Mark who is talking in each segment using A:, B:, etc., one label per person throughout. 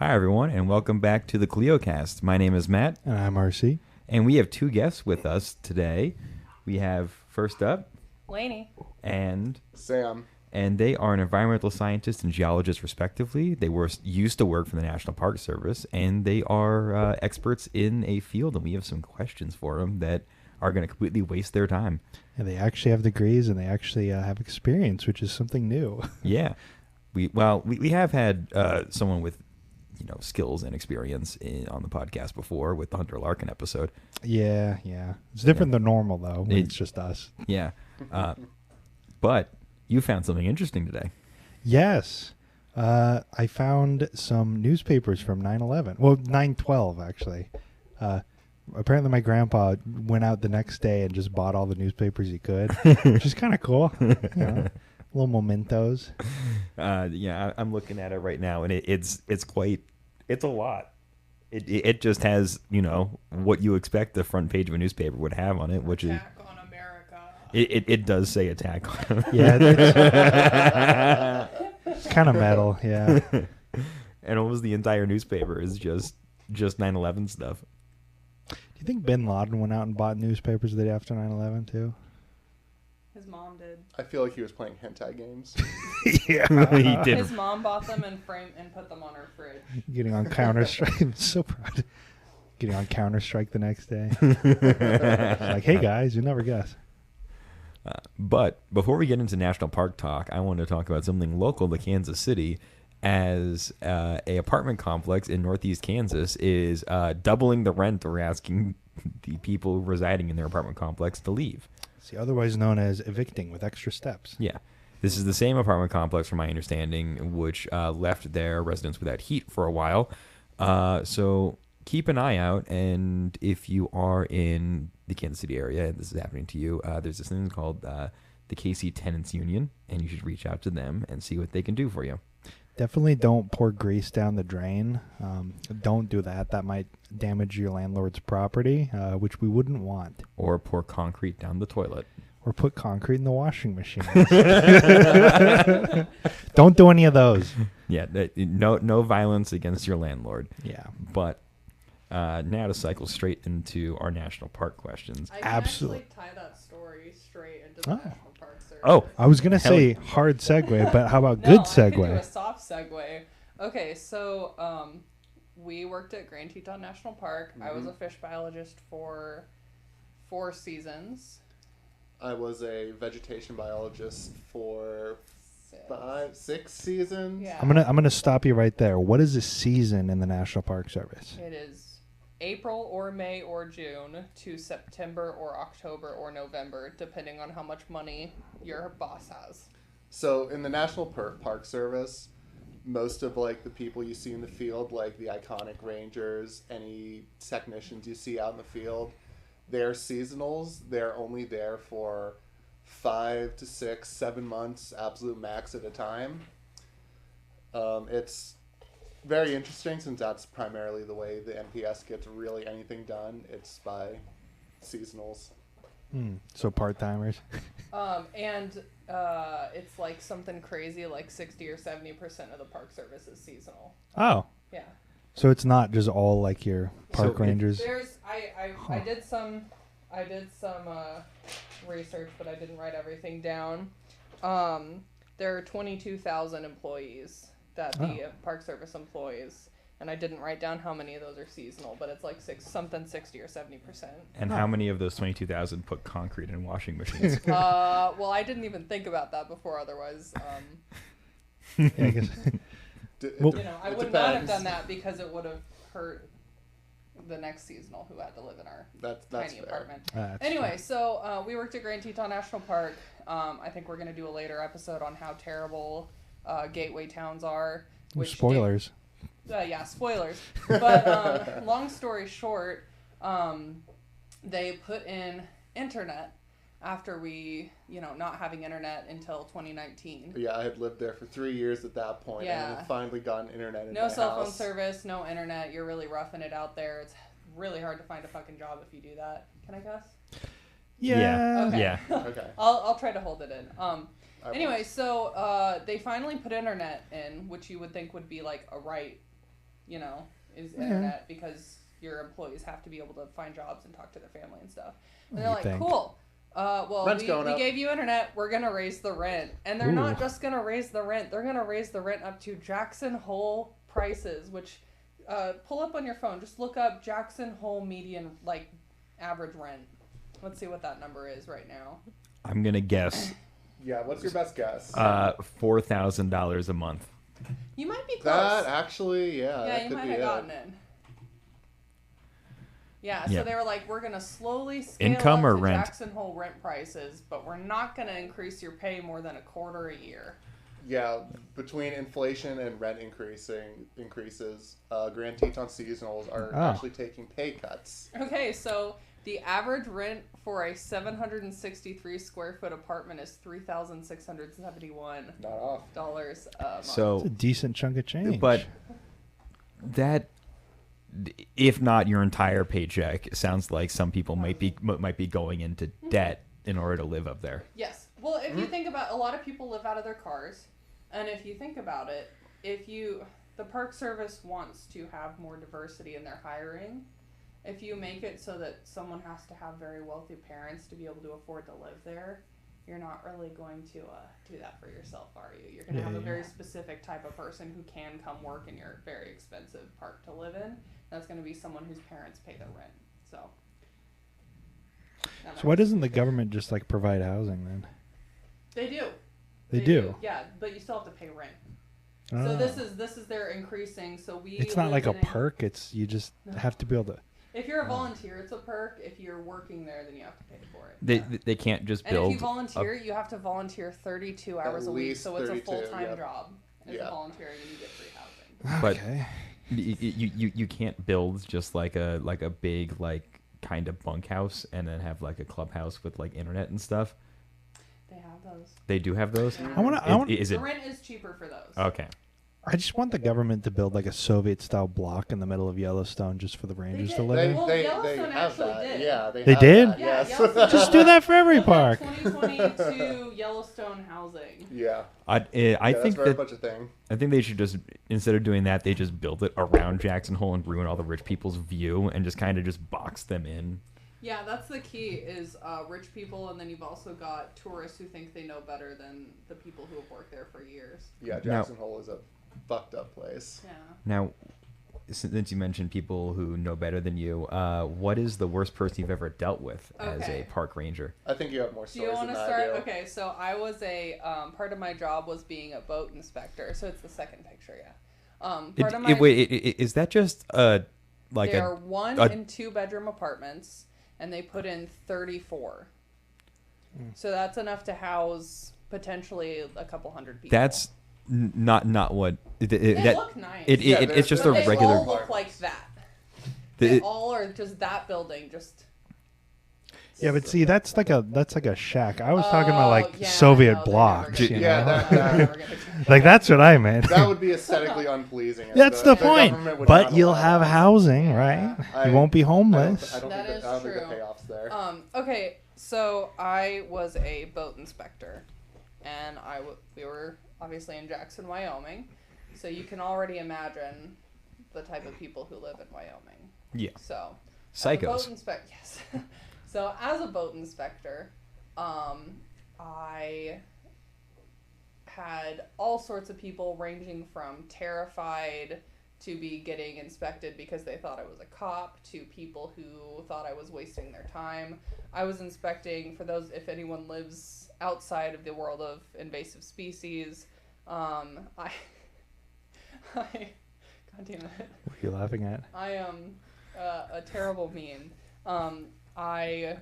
A: Hi, everyone, and welcome back to the CleoCast. My name is Matt.
B: And I'm RC.
A: And we have two guests with us today. We have, first up,
C: Lainey.
A: And
D: Sam.
A: And they are an environmental scientist and geologist, respectively. They used to work for the National Park Service, and they are experts in a field, and we have some questions for them that are going to completely waste their time.
B: And they actually have degrees, and they actually have experience, which is something new.
A: Yeah. We have had someone with skills and experience on the podcast before with the Hunter Larkin episode.
B: Yeah. It's different than normal, though, when it's just us.
A: Yeah. But you found something interesting today.
B: Yes. I found some newspapers from 9/11. Well, 9/12, actually. Apparently, my grandpa went out the next day and just bought all the newspapers he could, which is kind of cool. Little mementos.
A: I'm looking at it right now, and it's a lot. It just has what you expect the front page of a newspaper would have on it, which
C: Attack on America.
A: It does say attack on America.
B: Yeah, it's kind of metal. Yeah.
A: And almost the entire newspaper is just 9/11 stuff.
B: Do you think Bin Laden went out and bought newspapers the day after 9/11 too?
C: His mom did.
D: I feel like he was playing hentai games.
A: Yeah, he did.
C: His mom bought them and put them on her fridge.
B: Getting on Counter-Strike. I'm so proud. Getting on Counter-Strike the next day. Like, hey guys, you never guess.
A: But before we get into national park talk, I want to talk about something local to Kansas City, as a apartment complex in northeast Kansas is doubling the rent or asking the people residing in their apartment complex to leave.
B: See, otherwise known as evicting with extra steps.
A: Yeah. This is the same apartment complex, from my understanding, which left their residents without heat for a while. So keep an eye out, and if you are in the Kansas City area and this is happening to you, there's this thing called the KC Tenants Union, and you should reach out to them and see what they can do for you.
B: Definitely don't pour grease down the drain. Don't do that. That might damage your landlord's property, which we wouldn't want.
A: Or pour concrete down the toilet.
B: Or put concrete in the washing machine. Don't do any of those.
A: Yeah, no violence against your landlord.
B: Yeah.
A: But now to cycle straight into our national park questions.
C: I can actually tie that story straight into the National Park Service.
A: Oh,
B: I was going to say hard segue, but how about good segue?
C: I can do a soft segue. Okay, so we worked at Grand Teton National Park. I was a fish biologist for 4 seasons.
D: I was a vegetation biologist for 6 seasons.
C: Yeah.
B: I'm gonna stop you right there. What is a season in the National Park Service?
C: It is April or May or June to September or October or November, depending on how much money your boss has.
D: So in the National Park Service, most of the people you see in the field, like the iconic rangers, any technicians you see out in the field, they're seasonals. They're only there for 5 to 6, 7 months, absolute max at a time. It's very interesting, since that's primarily the way the NPS gets really anything done. It's by seasonals.
B: So part-timers.
C: And it's like something crazy, like 60 or 70% of the Park Service is seasonal.
B: Oh.
C: Yeah.
B: So it's not just all like your park rangers.
C: I did some research, but I didn't write everything down. There are 22,000 employees that the Park Service employs, and I didn't write down how many of those are seasonal, but it's like 60 or 70%.
A: And how many of those 22,000 put concrete in washing machines?
C: Well, I didn't even think about that before. Otherwise,
B: Yeah, I guess.
C: I would not have done that, because it would have hurt the next seasonal who had to live in our tiny apartment. Anyway, so we worked at Grand Teton National Park. I think we're going to do a later episode on how terrible gateway towns are.
B: Spoilers.
C: Yeah, spoilers. But long story short, they put in internet after we, not having internet until 2019.
D: Yeah, I had lived there for 3 years at that point, and then finally gotten internet in my house.
C: No cell phone service, no internet. You're really roughing it out there. It's really hard to find a fucking job if you do that. Can I guess?
B: Yeah.
C: Okay.
A: Yeah.
D: Okay.
C: I'll try to hold it in. Anyway, so they finally put internet in, which you would think would be like a right is internet because your employees have to be able to find jobs and talk to their family and stuff. And they're like, cool. We gave you internet. We're going to raise the rent. And they're not just going to raise the rent. They're going to raise the rent up to Jackson Hole prices, which pull up on your phone. Just look up Jackson Hole median, average rent. Let's see what that number is right now.
A: I'm going to guess.
D: Yeah, what's your best guess?
A: $4,000 a month.
C: You might be close.
D: That actually,
C: Yeah, you might have gotten it. Yeah, so they were like, we're going to slowly scale
A: income
C: up
A: or
C: to
A: rent?
C: Jackson Hole rent prices, but we're not going to increase your pay more than a quarter a year.
D: Yeah, between inflation and rent increases, Grand Teton seasonals are actually taking pay cuts.
C: Okay, so the average rent for a 763 square foot apartment is $3,671.
D: Not off.
C: Dollars a month.
B: So it's a decent chunk of change.
A: But that, if not your entire paycheck, sounds like some people might be going into debt in order to live up there.
C: Yes. Well, if you think about, a lot of people live out of their cars, and if you think about it, the Park Service wants to have more diversity in their hiring. If you make it so that someone has to have very wealthy parents to be able to afford to live there, you're not really going to do that for yourself, are you? You're going to have a very specific type of person who can come work in your very expensive park to live in. That's going to be someone whose parents pay their rent. So
B: why doesn't the government just provide housing then?
C: They do.
B: They do.
C: Yeah, but you still have to pay rent. So this is their increasing. So
B: it's not like a perk. It's you just have to be able to.
C: If you're a volunteer, it's a perk. If you're working there, then you have to pay for
A: it. They can't just build.
C: And if you volunteer, you have to volunteer 32 hours a week. So it's a full-time job. As a volunteer, and you get free housing.
A: But you can't build just like a big kind of bunkhouse and then have a clubhouse with internet and stuff.
C: They have those.
A: They do have those.
C: Yeah. The rent is cheaper for those.
A: Okay.
B: I just want the government to build a Soviet-style block in the middle of Yellowstone just for the Rangers to live in.
C: Well, Yellowstone actually did.
D: Yeah,
B: they did?
C: That, yes.
B: Just do that for every park.
C: 2022 Yellowstone housing.
D: Yeah.
A: I think
D: that's very much a thing.
A: I think they should just, instead of doing that, they just build it around Jackson Hole and ruin all the rich people's view and just kind of just box them in.
C: Yeah, that's the key is rich people, and then you've also got tourists who think they know better than the people who have worked there for years.
D: Yeah, Jackson Hole is a fucked up place.
C: Yeah.
A: Now, since you mentioned people who know better than you, what is the worst person you've ever dealt with as a park ranger?
D: I think you have more stories.
C: Do you want
D: to
C: start? Okay, so I was part of my job was being a boat inspector. So it's the second picture, yeah.
A: Wait, is that just
C: There are 1 and 2 bedroom apartments, and they put in 34. So that's enough to house potentially a couple hundred people.
A: That's not what
C: they look nice.
A: It's just a regular.
C: They all look like that. They all are just that building. Just.
B: Yeah, but see, that's like a shack. I was talking about Soviet blocks. That's what I meant.
D: That would be aesthetically unpleasing.
B: That's the point. But you'll have housing, right? You won't be homeless.
D: I don't think the payoff's there.
C: Okay, so I was a boat inspector, and we were obviously in Jackson, Wyoming, so you can already imagine the type of people who live in Wyoming.
A: Yeah.
C: So.
A: Psychos.
C: Yes. So as a boat inspector, I had all sorts of people ranging from terrified to be getting inspected because they thought I was a cop to people who thought I was wasting their time. I was inspecting, for those, if anyone lives outside of the world of invasive species, God damn it.
B: What are you laughing at?
C: I am a terrible meme. I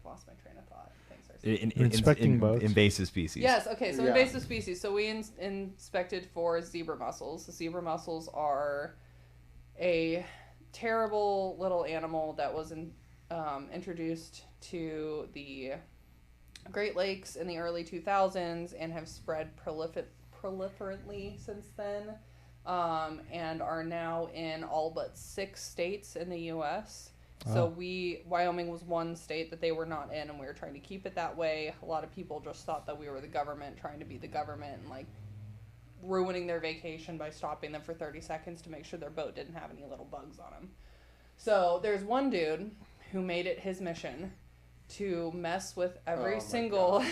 C: lost my train of thought. Thanks,
B: inspecting boats.
A: Invasive species.
C: Yes. Okay. So invasive species. So we inspected for zebra mussels. The zebra mussels are a terrible little animal that was introduced to the Great Lakes in the early 2000s and have spread proliferantly since then, and are now in all but 6 states in the U.S. So Wyoming was one state that they were not in, and we were trying to keep it that way. A lot of people just thought that we were the government trying to be the government and ruining their vacation by stopping them for 30 seconds to make sure their boat didn't have any little bugs on them. So there's one dude who made it his mission to mess with every single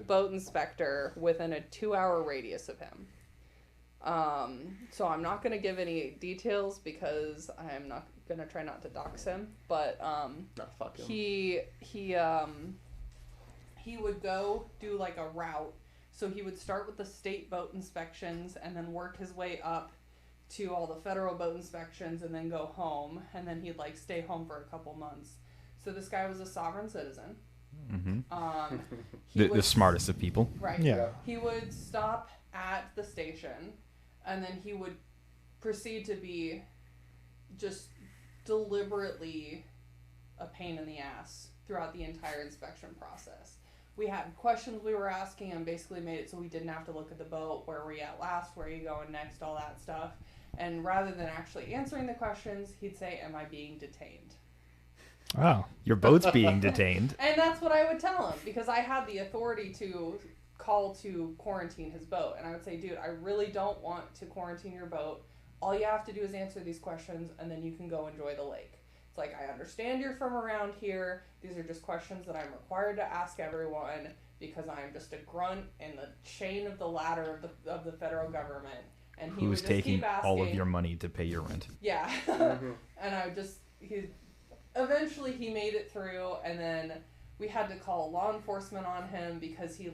C: boat inspector within a 2-hour radius of him. So I'm not going to give any details because I'm not going to try not to dox him, but
D: fuck him.
C: He would go do like a route. So he would start with the state boat inspections and then work his way up to all the federal boat inspections and then go home, and then he'd like stay home for a couple months. So this guy was a sovereign citizen.
A: Mm-hmm. The smartest of people.
C: Right.
B: Yeah.
C: He would stop at the station, and then he would proceed to be just deliberately a pain in the ass throughout the entire inspection process. We had questions we were asking him, basically made it so we didn't have to look at the boat, where were you at last, where are you going next, all that stuff. And rather than actually answering the questions, he'd say, am I being detained?
B: Wow.
A: Your boat's being detained.
C: And that's what I would tell him, because I had the authority to call to quarantine his boat. And I would say, dude, I really don't want to quarantine your boat. All you have to do is answer these questions, and then you can go enjoy the lake. It's like, I understand you're from around here. These are just questions that I'm required to ask everyone because I'm just a grunt in the chain of the ladder of the federal government. And he
A: who's
C: would just
A: taking
C: keep asking,
A: all of your money to pay your rent.
C: Yeah. And I would just, eventually he made it through, and then we had to call law enforcement on him because he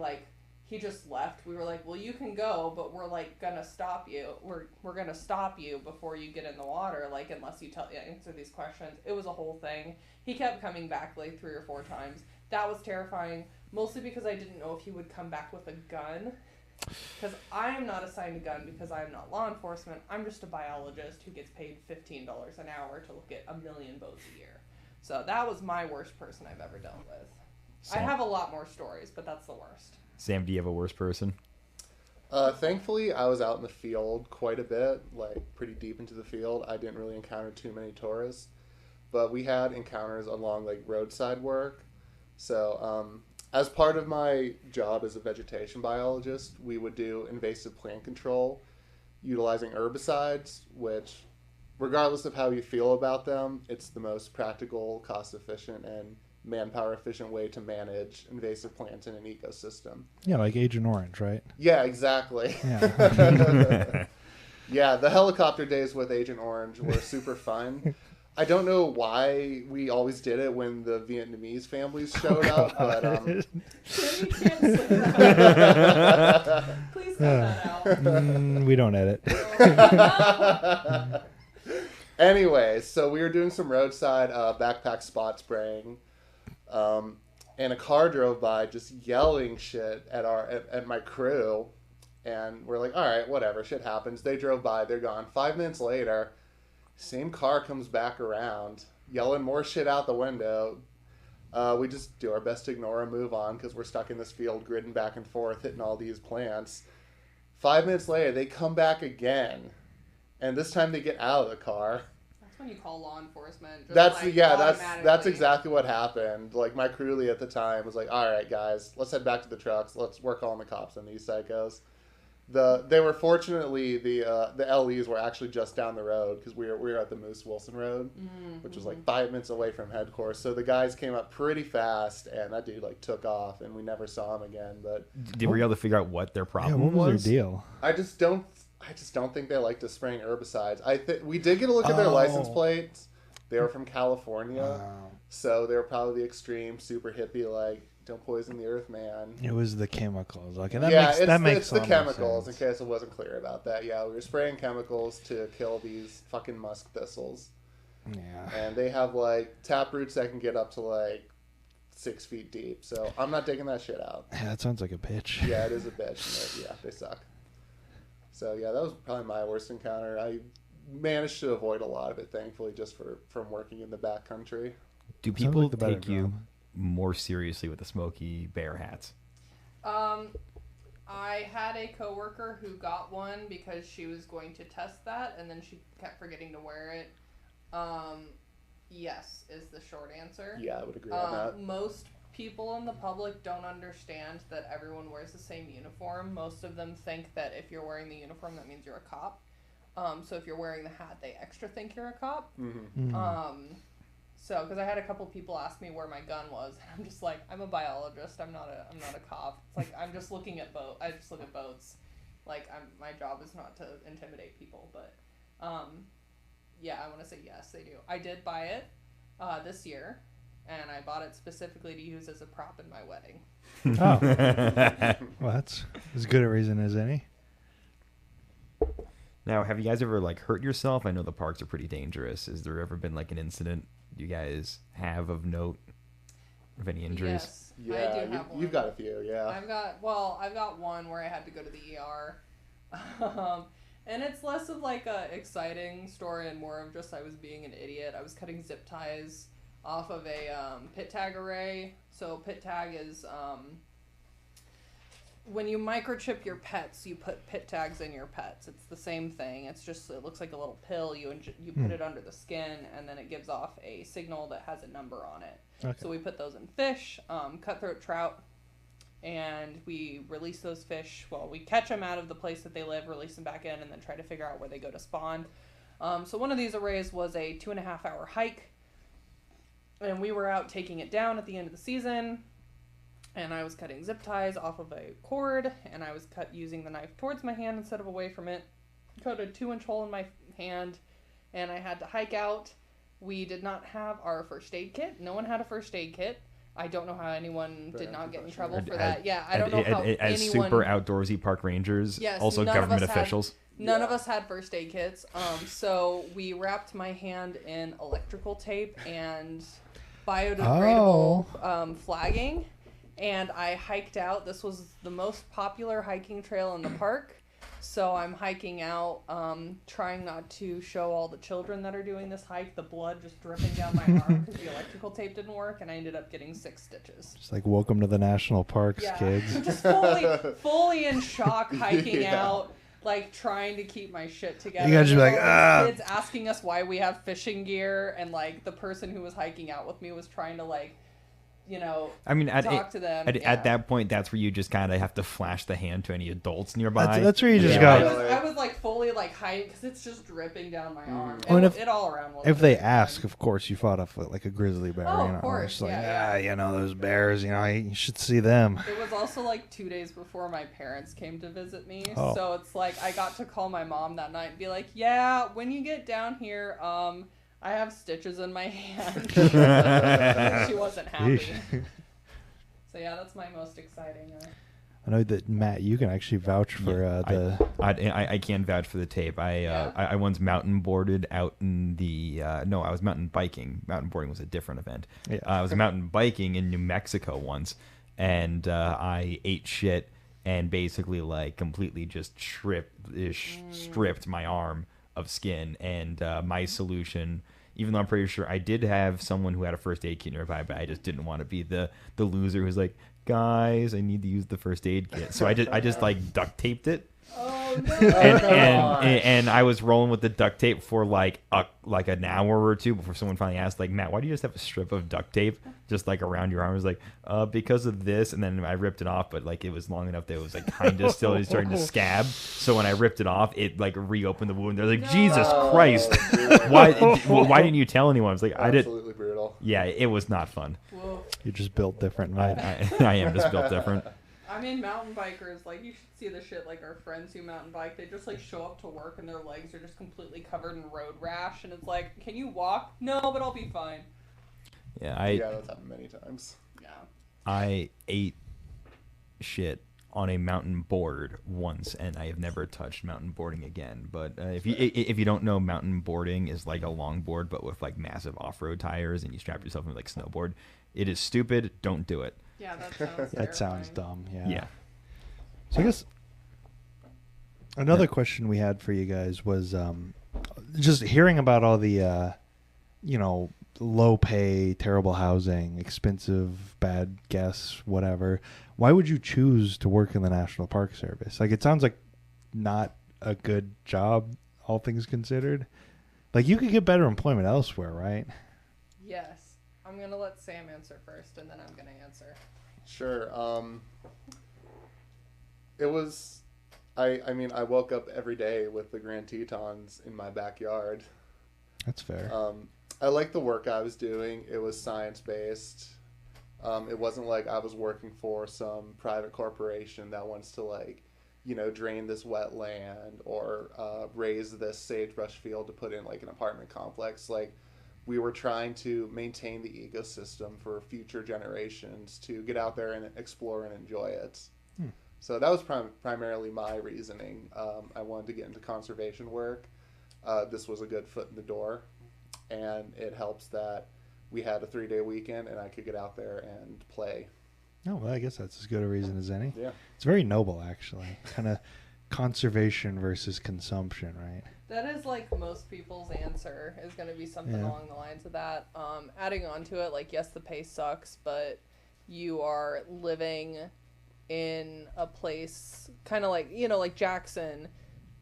C: just left. We were like, well, you can go, but we're like gonna stop you. We're gonna stop you before you get in the water, like unless you answer these questions. It was a whole thing. He kept coming back like 3 or 4 times. That was terrifying, mostly because I didn't know if he would come back with a gun. Because I am not assigned a gun because I am not law enforcement. I'm just a biologist who gets paid $15 an hour to look at 1 million boats a year. So that was my worst person I've ever dealt with.
A: Sam.
C: I have a lot more stories, but that's the worst.
A: Sam, do you have a worse person?
D: Thankfully, I was out in the field quite a bit, like pretty deep into the field. I didn't really encounter too many tourists, but we had encounters along like roadside work. So as part of my job as a vegetation biologist, we would do invasive plant control utilizing herbicides, which, regardless of how you feel about them, it's the most practical, cost-efficient, and manpower-efficient way to manage invasive plants in an ecosystem.
B: Yeah, like Agent Orange, right?
D: Yeah, exactly.
B: Yeah.
D: Yeah, the helicopter days with Agent Orange were super fun. I don't know why we always did it when the Vietnamese families showed up, but
C: Tim, you can't say that. Please cut that out.
B: We don't edit.
D: Anyway, so we were doing some roadside backpack spot spraying, and a car drove by just yelling shit at my crew, and we're like, all right, whatever, shit happens. They drove by, they're gone. 5 minutes later, same car comes back around, yelling more shit out the window. We just do our best to ignore and move on because we're stuck in this field, gridding back and forth, hitting all these plants. 5 minutes later, they come back again, and this time they get out of the car.
C: That's when you call law enforcement.
D: That's exactly what happened. Like, my crew lead at the time was like, all right, guys, let's head back to the trucks. Let's work on the cops on these psychos. They were fortunately the LEs were actually just down the road because we were at the Moose Wilson Road, which was like 5 minutes away from headquarters. So the guys came up pretty fast, and that dude like took off, and we never saw him again. But
A: were you able to figure out what their problem
B: what was their deal?
D: I just don't think they like to spraying herbicides. We did get a look at their license plates. They were from California, so they were probably the extreme, super hippie, like, don't poison the earth, man.
B: It was the chemicals. Like, and
D: it's the chemicals, in case it wasn't clear about that. Yeah, we were spraying chemicals to kill these fucking musk thistles.
B: Yeah.
D: And they have, like, tap roots that can get up to, like, 6 feet deep. So I'm not digging that shit out.
B: Yeah, that sounds like a bitch.
D: Yeah, it is a bitch. And they suck. So, yeah, that was probably my worst encounter. I managed to avoid a lot of it, thankfully, just from working in the backcountry.
A: Do people take you more seriously with the Smokey Bear hats?
C: I had a coworker who got one because she was going to test that, and then she kept forgetting to wear it. Yes is the short answer.
D: Yeah, I would agree on that.
C: Most people in the public don't understand that everyone wears the same uniform. Most of them think that if you're wearing the uniform, that means you're a cop. So if you're wearing the hat, they extra think you're a cop. So, because I had a couple people ask me where my gun was, and I'm just like, I'm a biologist. I'm not a cop. It's like I'm just looking at I just look at boats. Like my job is not to intimidate people, but yeah, I want to say yes, they do. I did buy it this year, and I bought it specifically to use as a prop in my wedding.
B: Oh, well, that's as good a reason as any.
A: Now, have you guys ever like hurt yourself? I know the parks are pretty dangerous. Has there ever been like an incident you guys have of note of any injuries?
C: Yes,
D: yeah,
C: I do have one.
D: You've got a few, yeah.
C: I've got one where I had to go to the ER. And it's less of like a exciting story and more of just I was being an idiot. I was cutting zip ties off of a pit tag array. So pit tag is when you microchip your pets, you put pit tags in your pets. It's the same thing. It's just it looks like a little pill. You put it under the skin, and then it gives off a signal that has a number on it. Okay. So we put those in fish, cutthroat trout, and we release those fish. Well, we catch them out of the place that they live, release them back in, and then try to figure out where they go to spawn. So one of these arrays was a 2.5-hour hike, and we were out taking it down at the end of the season. And I was cutting zip ties off of a cord, and I was using the knife towards my hand instead of away from it. Cut a 2-inch hole in my hand, and I had to hike out. We did not have our first aid kit. No one had a first aid kit. I don't know how anyone did not get in trouble for that. Yeah, I don't know how anyone...
A: As super outdoorsy park rangers, yes, also government officials.
C: None of us had first aid kits. So we wrapped my hand in electrical tape and biodegradable flagging. And I hiked out. This was the most popular hiking trail in the park. So I'm hiking out, trying not to show all the children that are doing this hike the blood just dripping down my arm because the electrical tape didn't work, and I ended up getting 6 stitches.
B: Just like welcome to the national parks, kids.
C: Just fully in shock hiking out, like trying to keep my shit together.
B: You guys are like,
C: kids asking us why we have fishing gear, and like the person who was hiking out with me was trying to like, you know, talk to them.
A: At that point, that's where you just kind of have to flash the hand to any adults nearby.
B: That's where you just go.
C: I was like fully like hiding because it's just dripping down my arm. It all around.
B: If they ask, of course, you fought off like a grizzly bear.
C: Oh,
B: you know,
C: of course.
B: It's like, you know, those bears, you know, you should see them.
C: It was also like 2 days before my parents came to visit me. Oh. So it's like I got to call my mom that night and be like, yeah, when you get down here, I have stitches in my hand. She wasn't happy. So yeah, that's my most exciting.
B: I know that Matt, you can actually vouch for
A: I can vouch for the tape. I once mountain boarded out in the I was mountain biking. Mountain boarding was a different event. Yeah. I was mountain biking in New Mexico once, and I ate shit and basically like completely just stripped my arm of skin. And my solution, even though I'm pretty sure I did have someone who had a first aid kit nearby, but I just didn't want to be the loser who's like, guys, I need to use the first aid kit. So I just like duct taped it.
C: Oh no!
A: And I was rolling with the duct tape for like an hour or two before someone finally asked, like, Matt, why do you just have a strip of duct tape just like around your arm? I was like, because of this. And then I ripped it off, but like it was long enough that it was like kind of still starting to scab. So when I ripped it off, it like reopened the wound. They're like, no! Jesus Christ, why didn't you tell anyone? I was like,
D: absolutely brutal.
A: Yeah, it was not fun.
C: Whoa.
B: You're just built different, man.
A: I am just built different.
C: I mean, mountain bikers, like, you should see the shit, like, our friends who mountain bike, they just, like, show up to work and their legs are just completely covered in road rash, and it's like, can you walk? No, but I'll be fine.
A: Yeah,
D: that's happened many times.
C: Yeah.
A: I ate shit on a mountain board once, and I have never touched mountain boarding again. But if you don't know, mountain boarding is like a longboard, but with, like, massive off-road tires, and you strap yourself in, like, snowboard. It is stupid. Don't do it.
C: Yeah, that
B: sounds sounds dumb.
A: Yeah.
B: So I guess another question we had for you guys was just hearing about all the low pay, terrible housing, expensive, bad guests, whatever. Why would you choose to work in the National Park Service? Like, it sounds like not a good job, all things considered. Like, you could get better employment elsewhere, right?
C: Yes. I'm going to let Sam answer first, and then I'm going to answer.
D: Sure. It was... I mean, I woke up every day with the Grand Tetons in my backyard.
B: That's fair.
D: I liked the work I was doing. It was science-based. It wasn't like I was working for some private corporation that wants to, like, you know, drain this wetland or raise this sagebrush field to put in, like, an apartment complex. Like, we were trying to maintain the ecosystem for future generations to get out there and explore and enjoy it. So that was primarily my reasoning. I wanted to get into conservation work. This was a good foot in the door, and it helps that we had a 3-day weekend and I could get out there and play.
B: Oh, well, I guess that's as good a reason as any.
D: Yeah.
B: It's very noble, actually. Kind of conservation versus consumption, right?
C: That is like most people's answer is going to be something along the lines of that. Adding on to it, like, yes, the pay sucks, but you are living in a place kind of like, you know, like Jackson,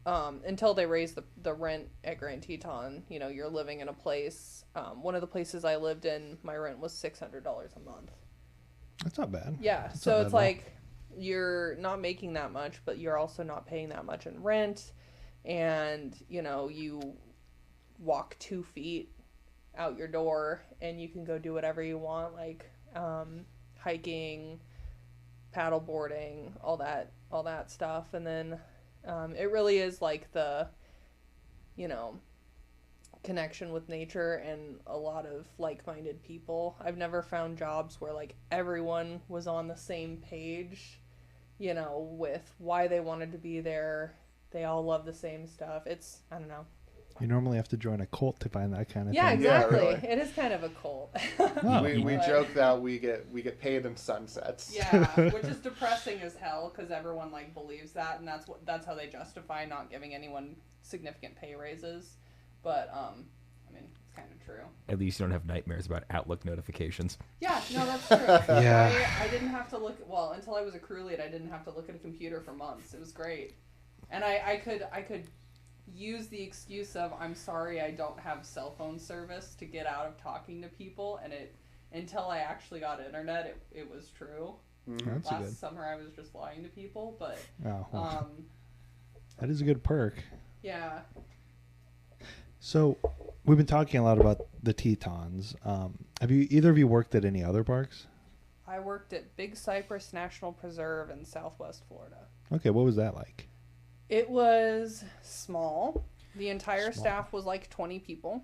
C: until they raise the rent at Grand Teton, you know, you're living in a place. One of the places I lived in, my rent was $600 a month.
B: That's not bad.
C: Yeah.
B: That's
C: so it's like you're not making that much, but you're also not paying that much in rent. And, you know, you walk 2 feet out your door and you can go do whatever you want, like hiking, paddle boarding, all that stuff. And then it really is like the, you know, connection with nature and a lot of like-minded people. I've never found jobs where like everyone was on the same page, you know, with why they wanted to be there. They all love the same stuff. It's, I don't know.
B: You normally have to join a cult to find that kind of
C: thing.
B: thing.
C: Exactly.
D: Yeah, really.
C: It is kind of a cult.
D: We joke that we get paid in sunsets.
C: Yeah, which is depressing as hell because everyone like believes that, and that's how they justify not giving anyone significant pay raises. But I mean, it's kind of true.
A: At least you don't have nightmares about Outlook notifications.
C: Yeah, no, that's true.
B: Yeah.
C: I didn't have to look. Well, until I was a crew lead, I didn't have to look at a computer for months. It was great, and I could use the excuse of I'm sorry I don't have cell phone service to get out of talking to people, and it until I actually got internet, it was true.
B: That's
C: Last summer I was just lying to people, but
B: that is a good perk.
C: Yeah.
B: So we've been talking a lot about the Tetons. Have either of you worked at any other parks?
C: I worked at Big Cypress National Preserve in Southwest Florida.
B: Okay, what was that like?
C: It was small. The entire staff was like 20 people.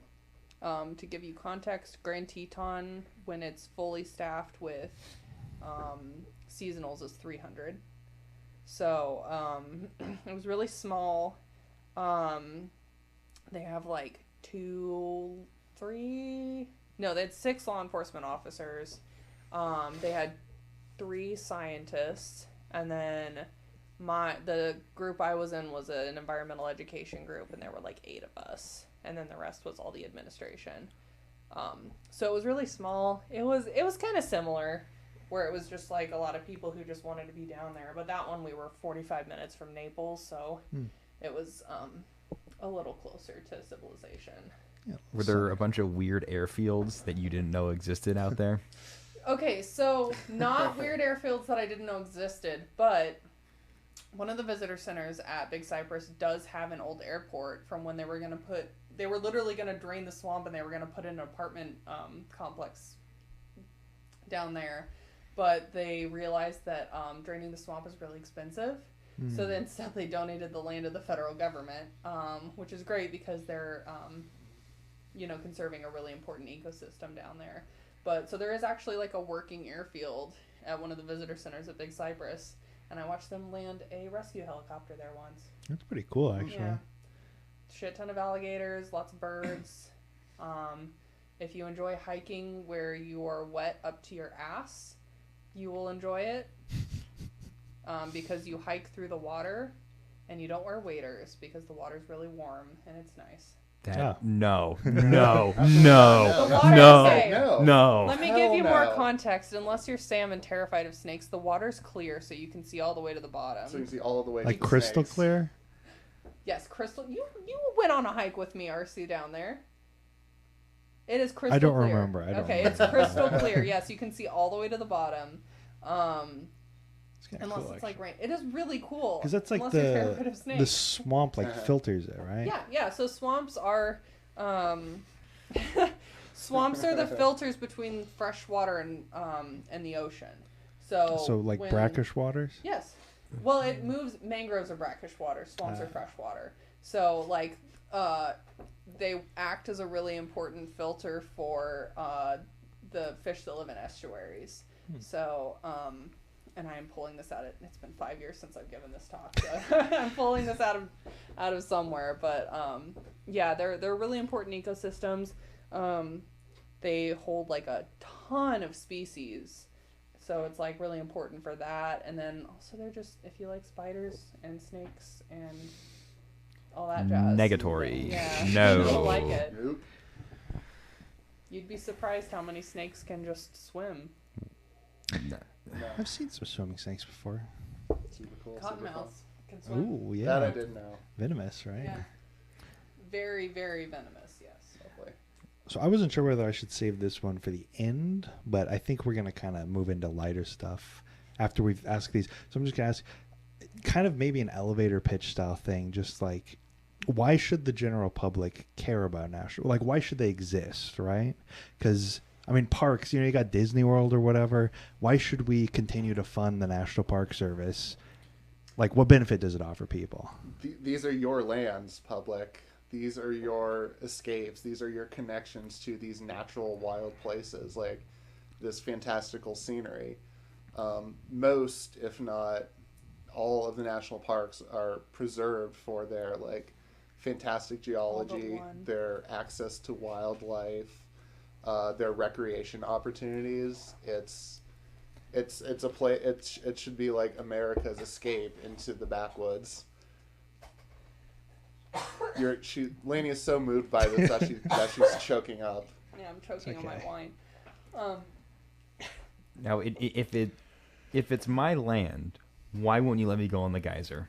C: To give you context, Grand Teton, when it's fully staffed with seasonals, is 300. So it was really small. They have like they had 6 law enforcement officers. They had 3 scientists, and then the group I was in was an environmental education group, and there were like 8 of us, and then the rest was all the administration. So it was really small. It was kind of similar, where it was just like a lot of people who just wanted to be down there. But that one we were 45 minutes from Naples, so it was a little closer to civilization.
B: Yeah,
A: Were there a bunch of weird airfields that you didn't know existed out there?
C: Okay, so not weird airfields that I didn't know existed, but one of the visitor centers at Big Cypress does have an old airport from when they were literally going to drain the swamp and they were going to put in an apartment complex down there. But they realized that draining the swamp is really expensive. So then instead they donated the land to the federal government, which is great because they're, conserving a really important ecosystem down there. But so there is actually like a working airfield at one of the visitor centers at Big Cypress. And I watched them land a rescue helicopter there once.
B: That's pretty cool, actually.
C: Yeah. Shit ton of alligators, lots of birds. If you enjoy hiking where you are wet up to your ass, you will enjoy it. Because you hike through the water and you don't wear waders because the water's really warm and it's nice.
A: No.
C: The water, okay.
A: No.
C: Let me give you more context. Unless you're Sam and terrified of snakes, the water's clear so you can see all the way to the bottom.
D: So you can see all the way
B: like
D: to the
B: crystal
D: snakes.
B: clear?
C: Yes, crystal. You went on a hike with me, RC, down there. It is crystal
B: clear.
C: I don't
B: remember.
C: It's crystal clear. Yes, you can see all the way to the bottom. Unless
B: cool,
C: it's like rain. It is really cool.
B: Because that's like the swamp filters it, right?
C: Yeah. So swamps are swamps are the filters between fresh water and the ocean. So
B: like brackish waters?
C: Yes. Well, it moves. Mangroves are brackish water. Swamps are fresh water. So like they act as a really important filter for the fish that live in estuaries. So and I am pulling this out. It's been 5 years since I've given this talk, so I'm pulling this out of somewhere. But yeah, they're really important ecosystems. They hold like a ton of species, so it's like really important for that. And then also they're just, if you like spiders and snakes and all that jazz.
A: Negatory.
C: Yeah,
A: No.
C: you don't like it.
D: Nope.
C: You'd be surprised how many snakes can just swim.
A: No.
B: I've seen some swimming snakes before.
D: Super cool.
C: Cottonmouths can swim.
B: Oh, yeah.
D: That I didn't know.
B: Venomous, right?
C: Yeah. Very, very venomous, yes.
D: Hopefully.
B: So I wasn't sure whether I should save this one for the end, but I think we're going to kind of move into lighter stuff after we've asked these. So I'm just going to ask kind of maybe an elevator pitch style thing, just like, why should the general public care about national? Like, why should they exist, right? Because, I mean, parks, you got Disney World or whatever. Why should we continue to fund the National Park Service? Like, what benefit does it offer people?
D: These are your lands, public. These are your escapes. These are your connections to these natural wild places, like this fantastical scenery. Most, if not all, of the national parks are preserved for their fantastic geology, their access to wildlife, their recreation opportunities. It's a play. It should be like America's escape into the backwoods. Lainey is so moved by this that she's choking up.
C: Yeah, I'm choking on my wine.
A: Now, if it's my land, why won't you let me go on the geyser?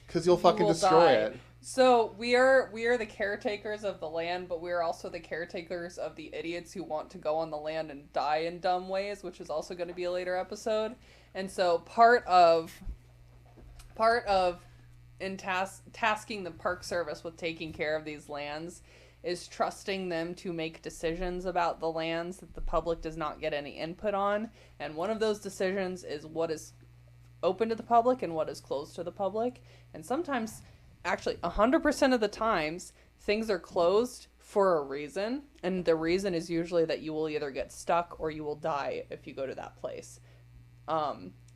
D: Because you'll fucking destroy it.
C: So we are the caretakers of the land, but we are also the caretakers of the idiots who want to go on the land and die in dumb ways, which is also going to be a later episode. And so part of tasking the Park Service with taking care of these lands is trusting them to make decisions about the lands that the public does not get any input on. And one of those decisions is what is open to the public and what is closed to the public. And sometimes, actually 100% of the times, things are closed for a reason. And the reason is usually that you will either get stuck or you will die if you go to that place.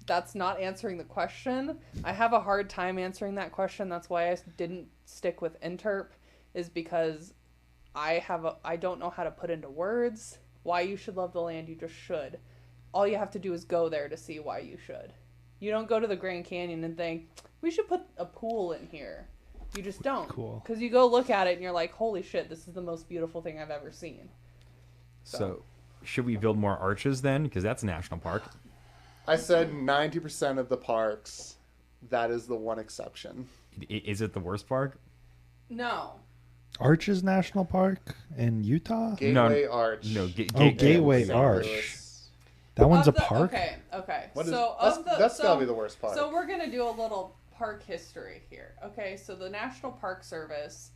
C: That's not answering the question. I have a hard time answering that question. That's why I didn't stick with interp, is because I don't know how to put into words why you should love the land. You just should. All you have to do is go there to see why you should. You don't go to the Grand Canyon and think, we should put a pool in here. You just don't.
B: Cool.
C: Because you go look at it and you're like, holy shit, this is the most beautiful thing I've ever seen.
A: So should we build more arches then? Because that's a national park.
D: I said 90% of the parks. That is the one exception.
A: Is it the worst park?
C: No.
B: Arches National Park in Utah?
D: Gateway Arch.
A: No,
B: Gateway Arch. That one's a park?
C: Okay.
D: That's gotta be the worst part.
C: So we're going to do a little park history here. Okay, so the National Park Service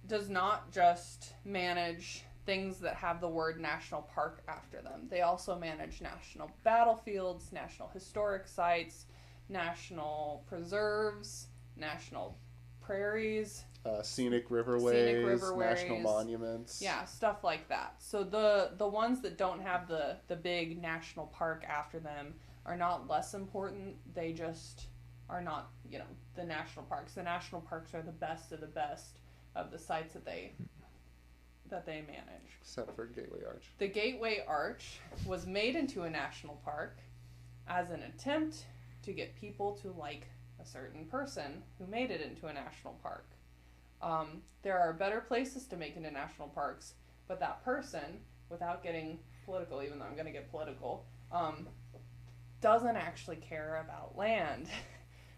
C: does not just manage things that have the word national park after them. They also manage national battlefields, national historic sites, national preserves, national prairies,
D: scenic riverways, national monuments.
C: Yeah, stuff like that. So the ones that don't have the big national park after them are not less important. They just are not, the national parks. The national parks are the best of the best of the sites that they manage.
D: Except for Gateway Arch.
C: The Gateway Arch was made into a national park as an attempt to get people to like a certain person who made it into a national park. There are better places to make into national parks, but that person, without getting political, even though I'm going to get political, doesn't actually care about land.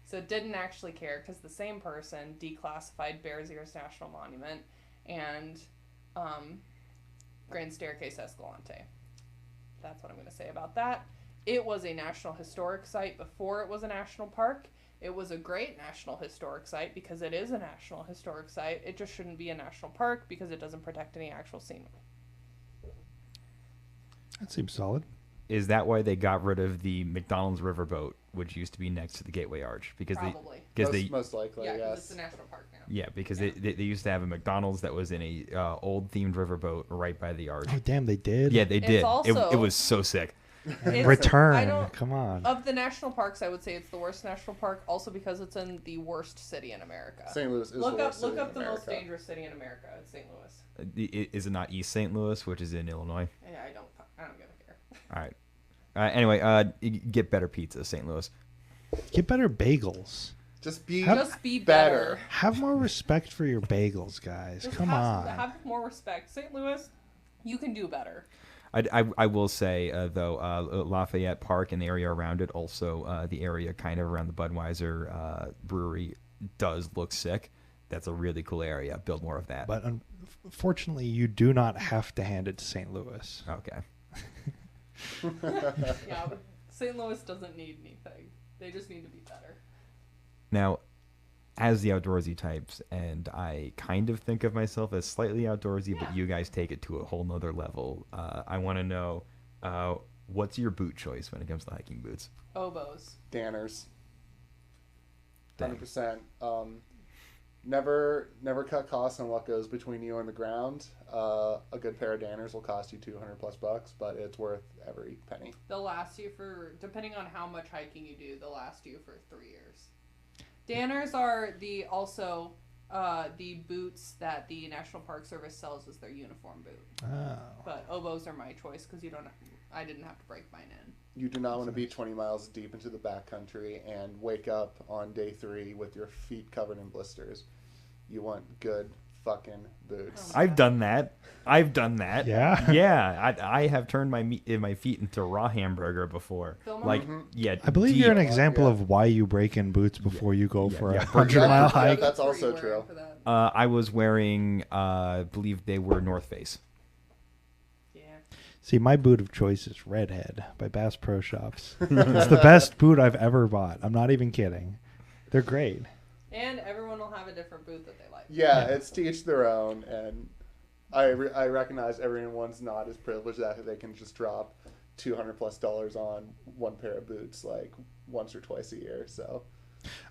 C: So didn't actually care because the same person declassified Bears Ears National Monument and Grand Staircase Escalante. That's what I'm going to say about that. It was a National Historic Site before it was a national park. It was a great National Historic Site because it is a National Historic Site. It just shouldn't be a national park because it doesn't protect any actual scenery.
B: That seems solid.
A: Is that why they got rid of the McDonald's riverboat, which used to be next to the Gateway Arch? Because
C: Probably.
D: Most likely,
C: Yeah,
D: yes.
C: it's a national park now.
A: Yeah, because they used to have a McDonald's that was in a old themed riverboat right by the arch.
B: Oh, damn, they did?
A: Yeah, they did.
C: Also,
A: it was so sick.
B: Return. Come on.
C: Of the national parks, I would say it's the worst national park, also because it's in the worst city in America.
D: St. Louis is
C: look
D: the worst
C: up
D: city in
C: the
D: America.
C: most dangerous city in America. It's St. Louis.
A: Is it not East St. Louis, which is in Illinois?
C: Yeah, I don't give a care.
A: All right. Anyway, get better pizza, St. Louis.
B: Get better bagels.
D: Just be
C: better.
B: Have more respect for your bagels, guys.
C: Just
B: Come on.
C: Have more respect. St. Louis, you can do better.
A: I will say, though, Lafayette Park and the area around it, also the area kind of around the Budweiser brewery does look sick. That's a really cool area. Build more of that.
B: But unfortunately, you do not have to hand it to St. Louis.
A: Okay.
C: Yeah, but St. Louis doesn't need anything. They just need to be better.
A: Now, as the outdoorsy types, and I kind of think of myself as slightly outdoorsy, but you guys take it to a whole nother level. I want to know, what's your boot choice when it comes to hiking boots?
C: Oboes.
D: Danners.
A: Dang.
D: 100%. Never cut costs on what goes between you and the ground. A good pair of Danners will cost you $200+, but it's worth every penny.
C: They'll last you for, depending on how much hiking you do, they'll last you for 3 years. Danners are the boots that the National Park Service sells as their uniform boot.
B: Oh.
C: But oboes are my choice because I didn't have to break mine in.
D: You do not want to be 20 miles deep into the backcountry and wake up on day 3 with your feet covered in blisters. You want good fucking boots.
A: I've done that.
B: Yeah?
A: Yeah. I have turned my feet into raw hamburger before. Yeah.
B: I believe you're an
A: deep.
B: example
D: Yeah.
B: of why you break in boots before you go for a
A: yeah.
B: 100-mile hike.
D: That's also true.
A: I was wearing, I believe they were North Face.
C: Yeah.
B: See, my boot of choice is Redhead by Bass Pro Shops. It's the best boot I've ever bought. I'm not even kidding. They're great.
C: And everyone will have a different boot that they like.
D: Yeah, it's to each their own, and I recognize everyone's not as privileged that they can just drop $200+ on one pair of boots like once or twice a year. So,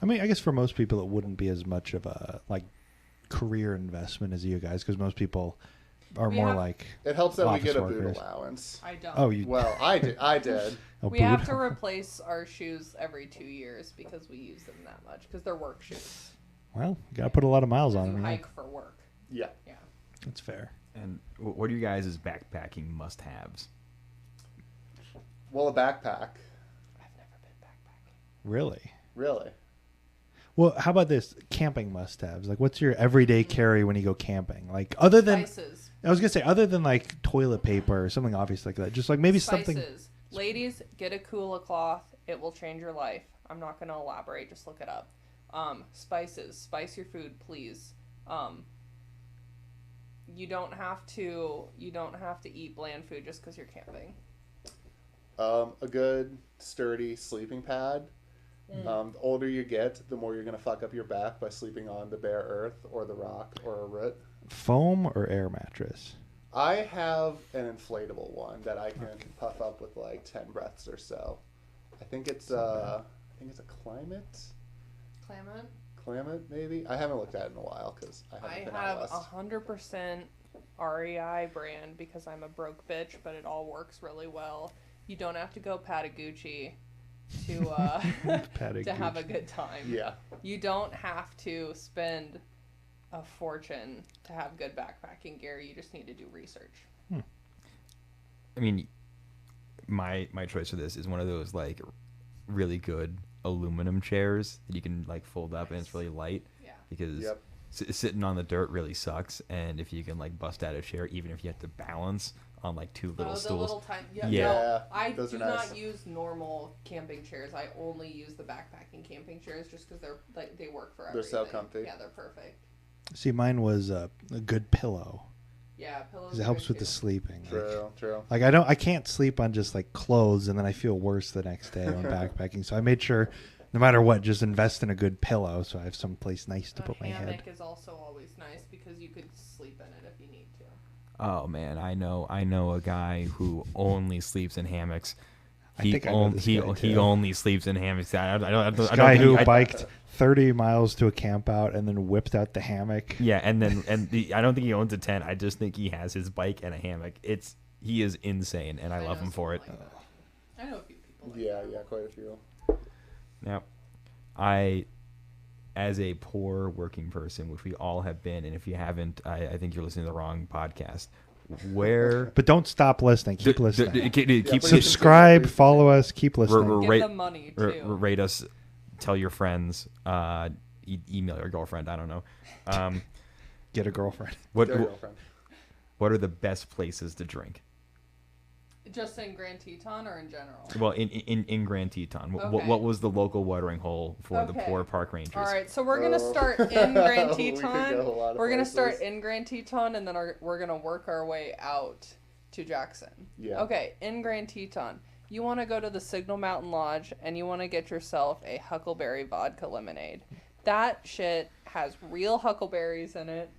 B: I mean, I guess for most people it wouldn't be as much of a career investment as you guys, because most people are like
D: it helps that we
B: office
D: get a
B: workers.
D: boot allowance.
C: I don't.
B: Oh, you
D: Well, I did.
B: a
C: We
B: boot?
C: have to replace our shoes every 2 years because we use them that much because they're work shoes.
B: Well, you gotta put a lot of miles on
C: You
B: them. Yeah.
C: hike for work.
D: Yeah.
C: Yeah.
B: That's fair.
A: And what are you guys' backpacking must-haves?
D: Well, a backpack.
C: I've never been backpacking.
B: Really?
D: Really?
B: Well, how about this? Camping must-haves. Like, what's your everyday carry when you go camping? Like, other than
C: Spices.
B: I was gonna say, other than like toilet paper or something obvious like that, just like maybe something.
C: Spices. Ladies, get a Kula cloth. It will change your life. I'm not going to elaborate. Just look it up. Spices. Spice your food, please. You don't have to eat bland food just because you're camping.
D: A good sturdy sleeping pad. The older you get, the more you're gonna fuck up your back by sleeping on the bare earth or the rock or a root.
B: Foam or air mattress?
D: I have an inflatable one that I can puff up with like 10 breaths or so. I think it's a Climate maybe. I haven't looked at it in a while because I haven't been out
C: have
D: west.
C: 100% REI brand because I'm a broke bitch, but it all works really well. You don't have to go Patagucci to have a good time.
D: Yeah.
C: You don't have to spend a fortune to have good backpacking gear. You just need to do research.
A: I mean, my choice for this is one of those like really good aluminum chairs that you can like fold up and it's really light.
C: Yeah.
A: Because sitting on the dirt really sucks, and if you can like bust out a chair, even if you have to balance on like two little stools.
C: Little time. Yeah.
A: Yeah.
C: No, I
D: those
C: do
D: are nice.
C: not use normal camping chairs. I only use the backpacking camping chairs just because they're they work for everything.
D: They're so comfy.
C: Yeah, they're perfect.
B: See, mine was a good pillow,
C: Yeah, pillows.
B: Because it helps with the sleeping.
D: True.
B: Like I can't sleep on just like clothes, and then I feel worse the next day when backpacking. So I made sure, no matter what, just invest in a good pillow so I have some place nice to put my head.
C: A hammock is also always nice because you could sleep in it if you need to.
A: Oh man, I know a guy who only sleeps in hammocks. He only sleeps in hammocks. I don't
B: guy who biked 30 miles to a camp out and then whipped out the hammock.
A: Yeah, I don't think he owns a tent. I just think he has his bike and a hammock. He is insane, and I love him for it.
C: Like I know a few people.
D: Like quite a few.
A: Now, as a poor working person, which we all have been, and if you haven't, I think you're listening to the wrong podcast.
B: But don't stop listening. Keep listening.
A: Keep
B: subscribe, follow us, keep listening.
C: Give them money too.
A: Rate us, tell your friends, email your girlfriend. I don't know.
B: Get a girlfriend.
A: What are the best places to drink?
C: Just in Grand Teton or in general?
A: Well, in Grand Teton.
C: Okay.
A: What was the local watering hole for the poor park rangers?
C: All right, so we're going to start in Grand Teton. We're going to start in Grand Teton, and then we're going to work our way out to Jackson.
D: Yeah.
C: Okay, in Grand Teton, you want to go to the Signal Mountain Lodge, and you want to get yourself a Huckleberry Vodka Lemonade. That shit has real huckleberries in it.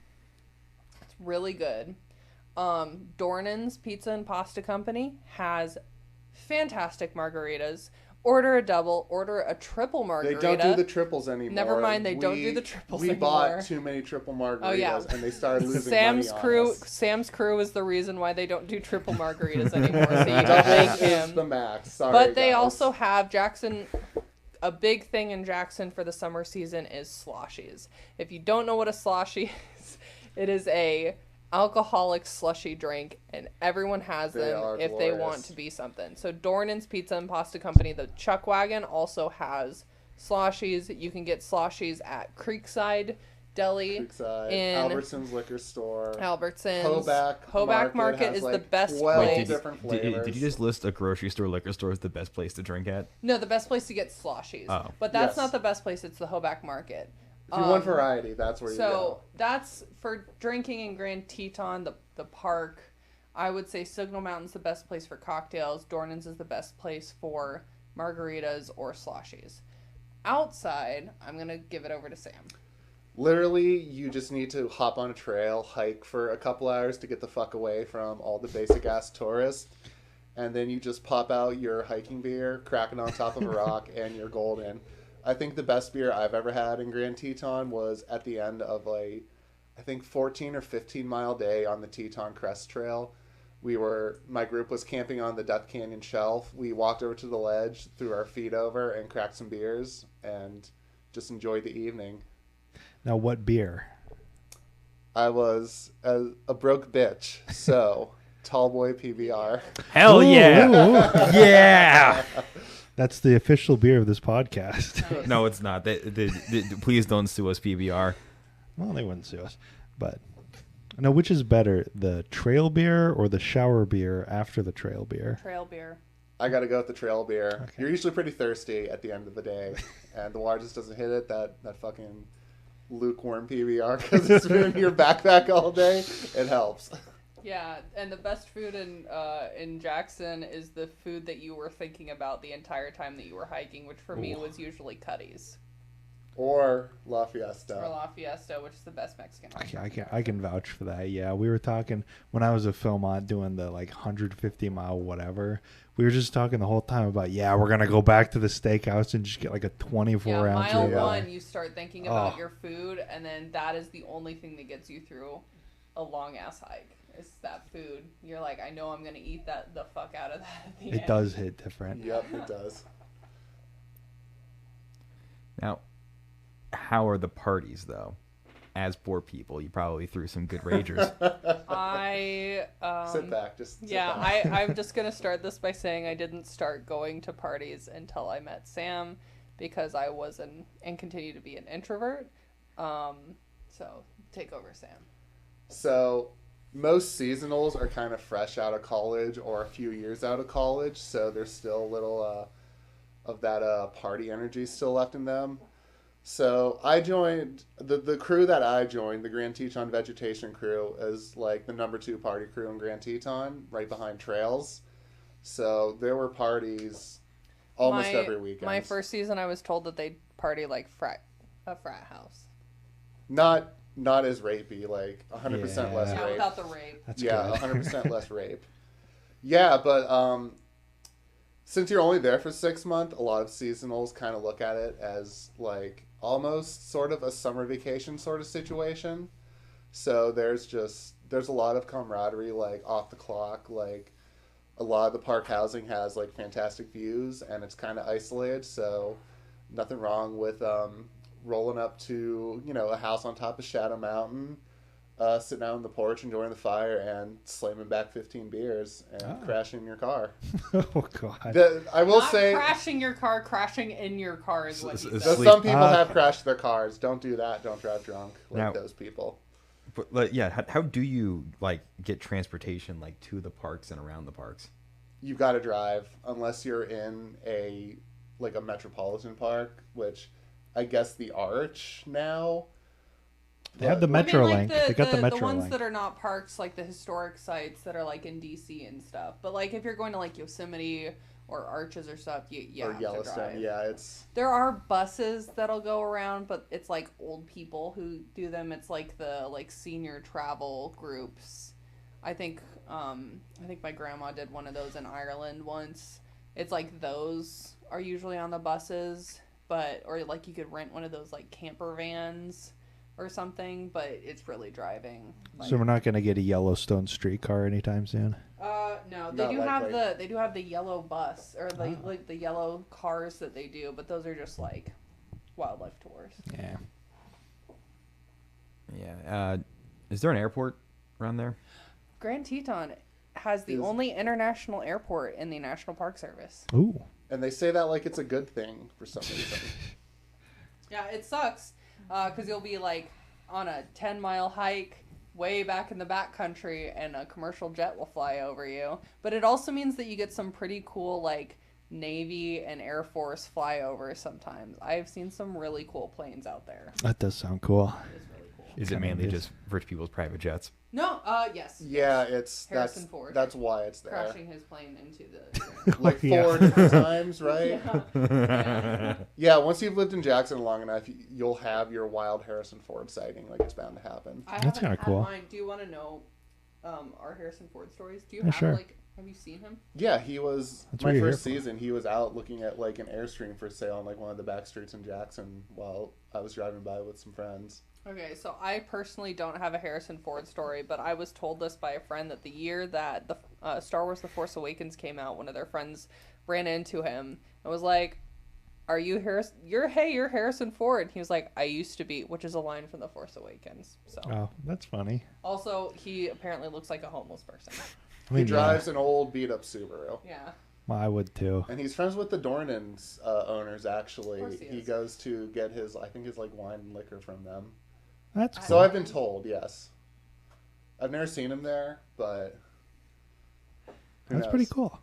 C: It's really good. Dornan's Pizza and Pasta Company has fantastic margaritas. Order a double, order a triple margarita.
D: They don't do the triples anymore.
C: Never mind, they don't do the triples anymore.
D: We bought too many triple margaritas, and they started losing money on us.
C: Sam's crew is the reason why they don't do triple margaritas anymore. So you don't thank him.
D: The max. Sorry,
C: but they
D: guys.
C: also have Jackson. A big thing in Jackson for the summer season is sloshies. If you don't know what a sloshie is, it is a alcoholic slushy drink, and everyone has them if they want to be something. So Dornan's Pizza and Pasta Company, the Chuck Wagon, also has sloshies. You can get sloshies at Creekside Deli, in
D: Albertson's liquor store,
C: Hoback Market is like the best
A: place.
C: Wait,
A: did you just list a grocery store, liquor store as the best place to drink at?
C: No, the best place to get sloshies.
A: Oh.
C: But that's not the best place. It's the Hoback Market.
D: If you want variety, that's where you go.
C: So that's for drinking in Grand Teton, the park. I would say Signal Mountain's the best place for cocktails. Dornan's is the best place for margaritas or sloshies. Outside, I'm going to give it over to Sam.
D: Literally, you just need to hop on a trail, hike for a couple hours to get the fuck away from all the basic-ass tourists, and then you just pop out your hiking beer, crack it on top of a rock, and you're golden. I think the best beer I've ever had in Grand Teton was at the end of I think 14 or 15 mile day on the Teton Crest Trail. My group was camping on the Death Canyon Shelf. We walked over to the ledge, threw our feet over, and cracked some beers, and just enjoyed the evening.
B: Now, what beer?
D: I was a broke bitch, so Tallboy PBR.
A: Hell yeah! Ooh. Yeah!
B: That's the official beer of this podcast.
A: No, it's not. Please don't sue us, PBR.
B: Well, they wouldn't sue us. But, no, which is better, the trail beer or the shower beer after the trail beer?
C: Trail beer.
D: I got to go with the trail beer.
B: Okay.
D: You're usually pretty thirsty at the end of the day, and the water just doesn't hit it, that fucking lukewarm PBR, because it's been in your backpack all day. It helps.
C: Yeah, and the best food in Jackson is the food that you were thinking about the entire time that you were hiking, which for me was usually Cuddy's.
D: Or La Fiesta.
C: Or La Fiesta, which is the best Mexican.
B: I can vouch for that. Yeah, we were talking when I was at Philmont doing the 150 mile whatever. We were just talking the whole time about we're gonna go back to the steakhouse and just get a 24 ounce.
C: Mile one, you start thinking about your food, and then that is the only thing that gets you through a long ass hike. It's that food. You're like, I know I'm gonna eat the fuck out of that at the end.
B: It does hit different.
D: Yep, it does.
A: Now, how are the parties though? As poor people, you probably threw some good ragers.
D: Sit back, sit back.
C: I'm just gonna start this by saying I didn't start going to parties until I met Sam, because I was and continue to be an introvert. So take over, Sam.
D: So most seasonals are kind of fresh out of college or a few years out of college, so there's still a little of that party energy still left in them. So I joined the crew that I joined, the Grand Teton Vegetation crew, is like the number 2 party crew in Grand Teton, right behind Trails. So there were parties almost every weekend.
C: My first season, I was told that they'd party like a frat house.
D: Not as rapey, like 100% less rape.
C: Without the rape.
B: That's
D: 100% less rape. Yeah, but since you're only there for 6 months, a lot of seasonals kind of look at it as like almost sort of a summer vacation sort of situation. So there's a lot of camaraderie, like off the clock. Like a lot of the park housing has like fantastic views and it's kind of isolated. So nothing wrong with rolling up to, a house on top of Shadow Mountain, sitting out on the porch, enjoying the fire, and slamming back 15 beers and crashing your car.
B: Oh, God.
D: I will say...
C: crashing your car, crashing in your car is what he said.
D: Some people have crashed their cars. Don't do that. Don't drive drunk like those people.
A: But yeah, how do you like get transportation like to the parks and around the parks?
D: You've got to drive unless you're in a metropolitan park, which I guess the Arch now...
B: They have the Metro Link. They got the Metro
C: Link. The ones
B: Link.
C: that are not parks, like the historic sites that are like in DC and stuff. But like if you're going to like Yosemite or Arches or stuff, you have
D: Yellowstone,
C: to drive.
D: yeah, it's...
C: There are buses that'll go around, but it's like old people who do them. It's like the senior travel groups. I think my grandma did one of those in Ireland once. It's like those are usually on the buses, or like you could rent one of those like camper vans or something, but it's really driving.
B: So we're not going to get a Yellowstone streetcar anytime soon?
C: No. They do have the yellow bus or like the yellow cars that they do, but those are just like wildlife tours.
B: Yeah.
A: Yeah. Is there an airport around there?
C: Grand Teton has the only international airport in the National Park Service.
B: Ooh.
D: And they say that like it's a good thing for some reason.
C: Yeah, it sucks. Because you'll be like on a 10-mile hike way back in the backcountry and a commercial jet will fly over you. But it also means that you get some pretty cool like Navy and Air Force flyovers sometimes. I've seen some really cool planes out there.
B: That does sound cool.
C: It's really cool.
A: Is it mainly just rich people's private jets?
C: No, yes.
D: Yeah, it's
C: Harrison Ford.
D: That's why it's there.
C: Crashing his plane into the...
D: like 4 different times, right?
C: Yeah.
D: Yeah, once you've lived in Jackson long enough, you'll have your wild Harrison Ford sighting. Like, it's bound to happen.
B: That's kind of cool.
C: Mine. Do you want to know our Harrison Ford stories? Do you have,
B: sure.
C: have you seen him?
D: Yeah, he was...
B: That's
D: my first season, he was out looking at, like, an Airstream for sale on, like, one of the back streets in Jackson while I was driving by with some friends.
C: Okay, so I personally don't have a Harrison Ford story, but I was told this by a friend that the year that the Star Wars The Force Awakens came out, one of their friends ran into him and was like, "Are you Harrison? You're Harrison Ford." And he was like, "I used to be," which is a line from The Force Awakens. So.
B: Oh, that's funny.
C: Also, he apparently looks like a homeless person.
B: I mean,
D: he drives an old beat-up Subaru.
C: Yeah.
B: Well, I would too.
D: And he's friends with the Dornans owners, actually.
C: Of course he is.
D: Goes to get his like wine and liquor from them.
B: That's cool.
D: So I've been told, yes. I've never seen him there, but
B: that's pretty cool.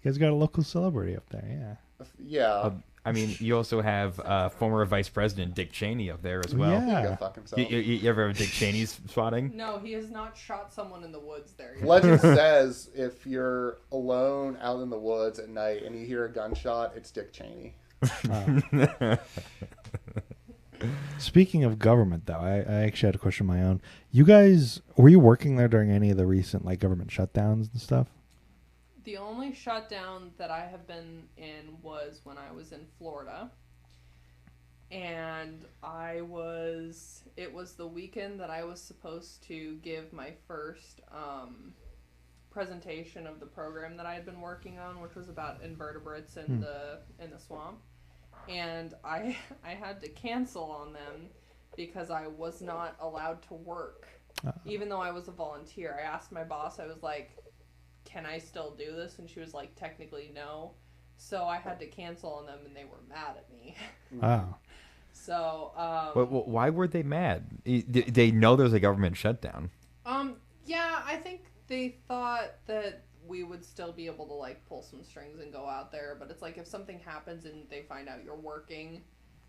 B: You guys got a local celebrity up there, yeah.
D: Yeah.
A: I mean, you also have former Vice President Dick Cheney up there as well.
B: Yeah.
D: Go fuck himself.
A: You ever have Dick Cheney's spotting?
C: No, he has not shot someone in the woods there yet.
D: Legend says if you're alone out in the woods at night and you hear a gunshot, it's Dick Cheney.
B: Speaking of government, though, I actually had a question of my own. You guys, were you working there during any of the recent like government shutdowns and stuff?
C: The only shutdown that I have been in was when I was in Florida. And it was the weekend that I was supposed to give my first presentation of the program that I had been working on, which was about invertebrates in the swamp. And I had to cancel on them because I was not allowed to work, even though I was a volunteer. I asked my boss, I was like, "Can I still do this?" And she was like, "Technically, no." So I had to cancel on them, and they were mad at me.
B: Wow.
C: So,
A: Well, why were they mad? They know there's a government shutdown.
C: Yeah, I think they thought that we would still be able to like pull some strings and go out there, but it's like if something happens and they find out you're working,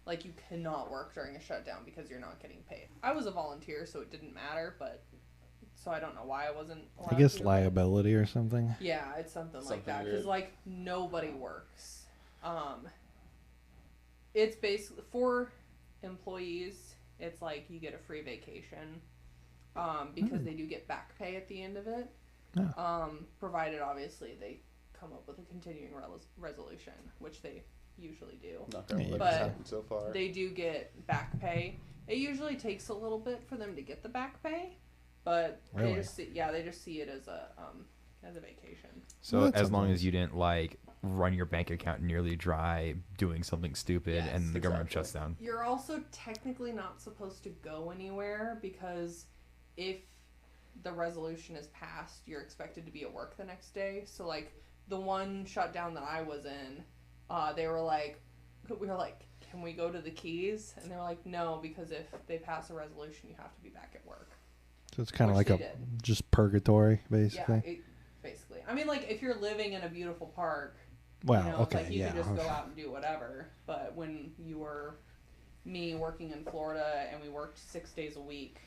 C: Like, you cannot work during a shutdown because you're not getting paid. I was a volunteer, so it didn't matter, but so I don't know why I wasn't allowed
B: I guess
C: to,
B: liability or something.
C: Yeah, it's something like that. Because, like, nobody works. It's basically, for employees, it's like you get a free vacation because they do get back pay at the end of it.
B: Yeah.
C: Provided, obviously, they come up with a continuing resolution, which they usually do.
D: Not gonna let
C: But
D: this happen so far.
C: They do get back pay. It usually takes a little bit for them to get the back pay, but
B: Really?
C: they just see it as a vacation.
A: So
B: Well,
A: as long as you didn't like run your bank account nearly dry doing something stupid
C: Yes,
A: and the government
D: exactly.
A: shuts down.
C: You're also technically not supposed to go anywhere because if the resolution is passed, you're expected to be at work the next day. So like the one shutdown that I was in, we were like, can we go to the Keys? And they were like, no, because if they pass a resolution, you have to be back at work.
B: So it's kind of
C: Which
B: like
C: they
B: just purgatory, basically.
C: Yeah, basically. I mean, like if you're living in a beautiful park,
B: Well,
C: you know,
B: okay,
C: like you
B: yeah.
C: can just go out and do whatever. But when you were me working in Florida and we worked 6 days a week,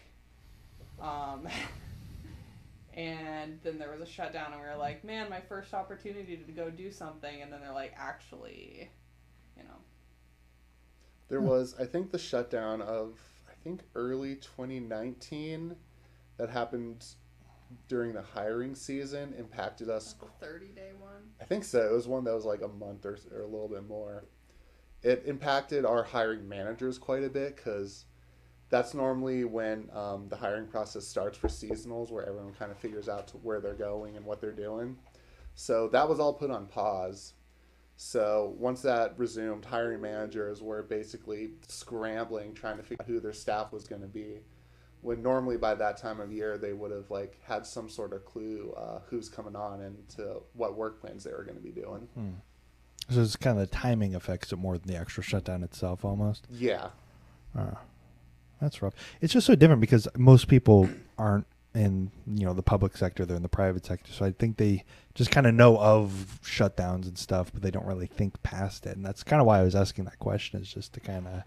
C: and then there was a shutdown and we were like, man, my first opportunity to go do something, and then they're like, actually, you know.
D: There was, I think, the shutdown of, early 2019 that happened during the hiring season impacted us.
C: The 30-day one?
D: I think so. It was one that was like a month or a little bit more. It impacted our hiring managers quite a bit because that's normally when the hiring process starts for seasonals, where everyone kind of figures out to where they're going and what they're doing. So that was all put on pause. So once that resumed, hiring managers were basically scrambling, trying to figure out who their staff was going to be. When normally by that time of year they would have like had some sort of clue who's coming on and to what work plans they were going to be doing.
B: So it's kind of the timing affects it more than the actual shutdown itself, almost.
D: Yeah.
B: That's rough. It's just so different because most people aren't in the public sector; they're in the private sector. So I think they just kind of know of shutdowns and stuff, but they don't really think past it. And that's kind of why I was asking that question, is just to kind of,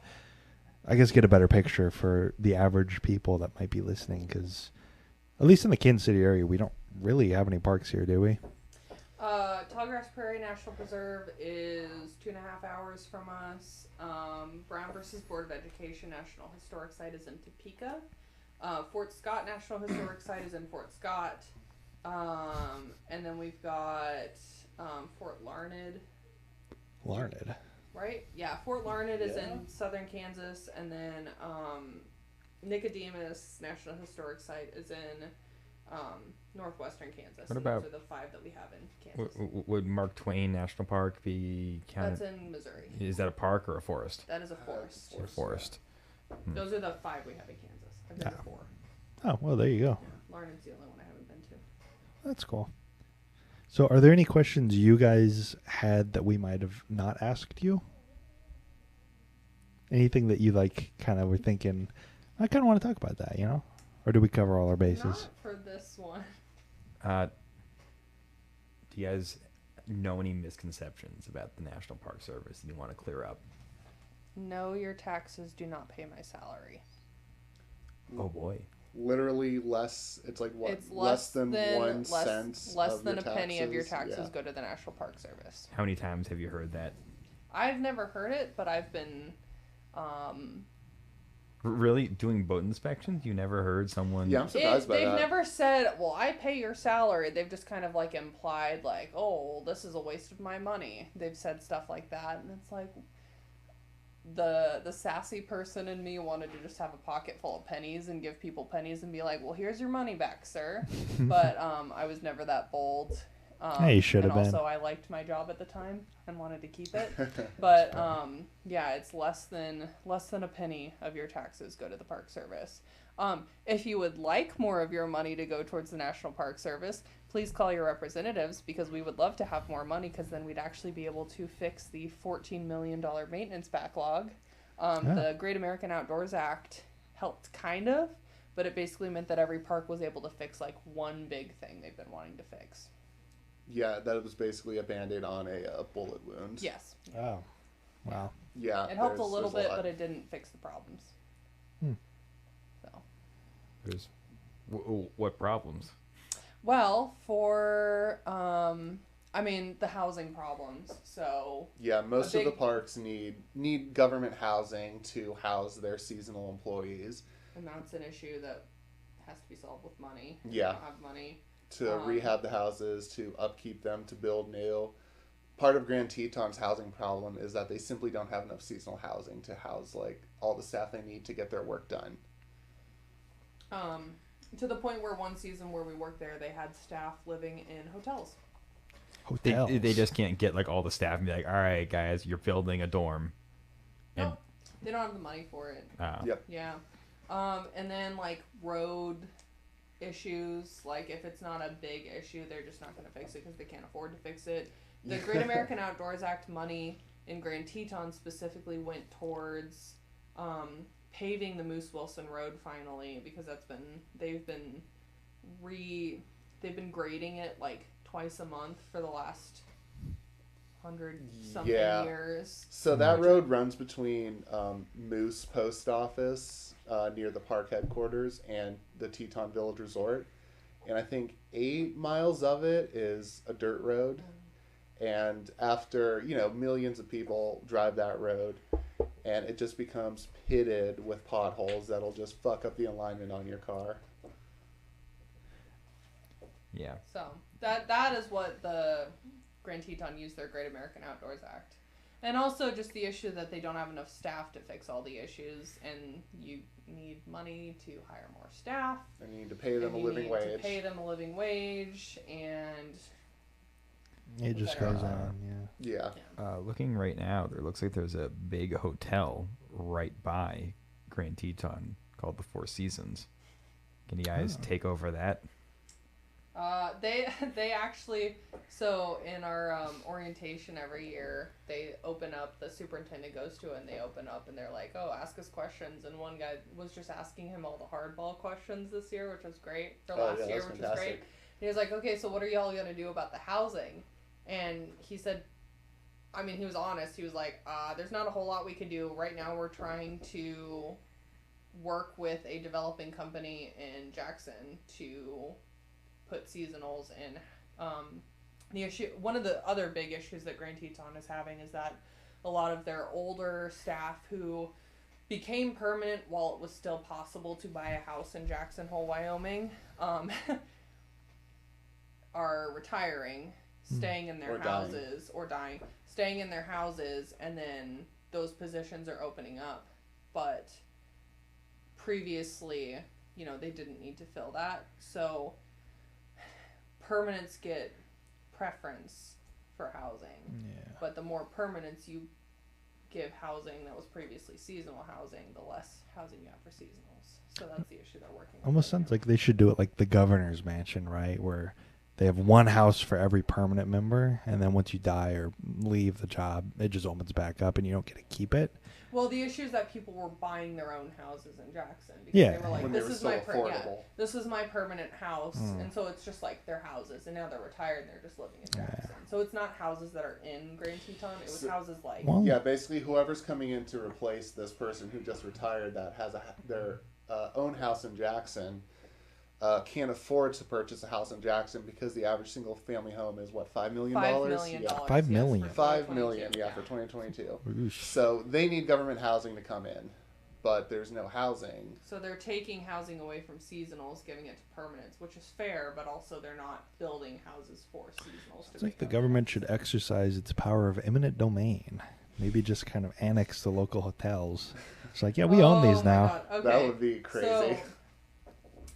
B: I guess, get a better picture for the average people that might be listening. Because at least in the Kansas City area, we don't really have any parks here, do we?
C: Tallgrass Prairie National Preserve is 2.5 hours from us. Brown versus Board of Education National Historic Site is in Topeka. Fort Scott National Historic Site is in Fort Scott. And then we've got Fort Larned.
B: Larned.
C: Right? Yeah, Fort Larned is in southern Kansas. And then Nicodemus National Historic Site is in northwestern Kansas.
A: What about,
C: those are the 5 that we have in Kansas.
A: would Mark Twain National Park be counted?
C: That's in Missouri.
A: Is that a park or a forest?
C: That is a forest.
A: Or a forest.
C: Those are the 5 we have in Kansas. I've been to 4.
B: Oh, well, there you go.
C: Yeah, Larned's the only one I haven't been to.
B: That's cool. So are there any questions you guys had that we might have not asked you? Anything that you kind of were thinking, I kind of want to talk about that, Or do we cover all our bases?
C: Not for this one.
A: Do you guys know any misconceptions about the National Park Service that you want to clear up?
C: No, your taxes do not pay my salary.
A: Oh boy.
D: Literally less. It's like what?
C: It's
D: less than 1 cent.
C: Less
D: of
C: than
D: your
C: a penny of your
D: taxes.
C: taxes go to the National Park Service.
A: How many times have you heard that?
C: I've never heard it, but I've been.
A: Really? Doing boat inspections? You never heard someone...
D: Yeah, I'm surprised by that.
C: They've never said, well, I pay your salary. They've just kind of implied oh, this is a waste of my money. They've said stuff like that, and it's like, the sassy person in me wanted to just have a pocket full of pennies and give people pennies and be like, well, here's your money back, sir. But I was never that bold.
B: Hey, you should have been.
C: And also, I liked my job at the time and wanted to keep it. But yeah, it's less than a penny of your taxes go to the Park Service. If you would like more of your money to go towards the National Park Service, please call your representatives, because we would love to have more money, because then we'd actually be able to fix the $14 million maintenance backlog. The Great American Outdoors Act helped kind of, but it basically meant that every park was able to fix one big thing they've been wanting to fix.
D: Yeah, that was basically a Band-Aid on a bullet wound.
C: Yes.
B: Oh. Wow.
D: Yeah.
C: It helped a little bit, but it didn't fix the problems. So.
A: What problems?
C: Well, for the housing problems. So
D: yeah, most of the parks need government housing to house their seasonal employees,
C: and that's an issue that has to be solved with money.
D: Yeah,
C: we don't have money
D: to rehab the houses, to upkeep them, to build new. Part of Grand Teton's housing problem is that they simply don't have enough seasonal housing to house like all the staff they need to get their work done.
C: To the point where one season where we worked there, they had staff living in hotels.
A: They just can't get like all the staff and be like, all right, guys, you're building a dorm.
C: And nope. They don't have the money for it.
D: Yep.
C: Yeah. And then like road issues, like if it's not a big issue, they're just not going to fix it because they can't afford to fix it. The Great American Outdoors Act money in Grand Teton specifically went towards paving the Moose Wilson Road finally, because they've been grading it like twice a month for the last 100-something years.
D: So that road runs between Moose Post Office near the park headquarters and the Teton Village Resort, and I think 8 miles of it is a dirt road. And after millions of people drive that road, and it just becomes pitted with potholes that'll just fuck up the alignment on your car.
A: Yeah.
C: So that is what the Grand Teton used their Great American Outdoors Act. And also just the issue that they don't have enough staff to fix all the issues, and you need money to hire more staff.
D: And you need to pay them a living wage.
C: And
B: it just goes on,
D: yeah.
A: Looking right now, there looks like there's a big hotel right by Grand Teton called the Four Seasons. Can you guys take over that?
C: They actually, so in our orientation every year, they open up, the superintendent goes to it and they open up and they're like, oh, ask us questions. And one guy was just asking him all the hardball questions this year, which was great, for last year, which was great. And he was like, okay, so what are y'all going to do about the housing? And he said, he was honest. He was like, there's not a whole lot we can do. Right now we're trying to work with a developing company in Jackson to put seasonals in. The issue, one of the other big issues that Grand Teton is having is that a lot of their older staff who became permanent while it was still possible to buy a house in Jackson Hole, Wyoming, are retiring, staying in their houses, or dying, staying in their houses, and then those positions are opening up. But previously, they didn't need to fill that. So permanents get preference for housing.
B: Yeah.
C: But the more permanents you give housing that was previously seasonal housing, the less housing you have for seasonals. So that's the issue they're working on.
B: Almost sounds like they should do it like the governor's mansion, right? Where they have one house for every permanent member, and then once you die or leave the job, it just opens back up and you don't get to keep it.
C: Well, the issue is that people were buying their own houses in Jackson because they were like,
D: when
C: this is my permanent house, and so it's just like their houses, and now they're retired and they're just living in Jackson. So it's not houses that are in Grand Teton, it was houses like...
D: basically whoever's coming in to replace this person who just retired that has their own house in Jackson can't afford to purchase a house in Jackson because the average single family home is what, $5 million?
C: $5 million.
D: Yeah.
B: $5 million.
D: $5 million, for 2022. Oosh. So they need government housing to come in, but there's no housing.
C: So they're taking housing away from seasonals, giving it to permanents, which is fair, but also they're not building houses for seasonals.
B: It's like the government should exercise its power of eminent domain. Maybe just kind of annex the local hotels. It's like, we own these now.
C: Okay.
D: That would be crazy.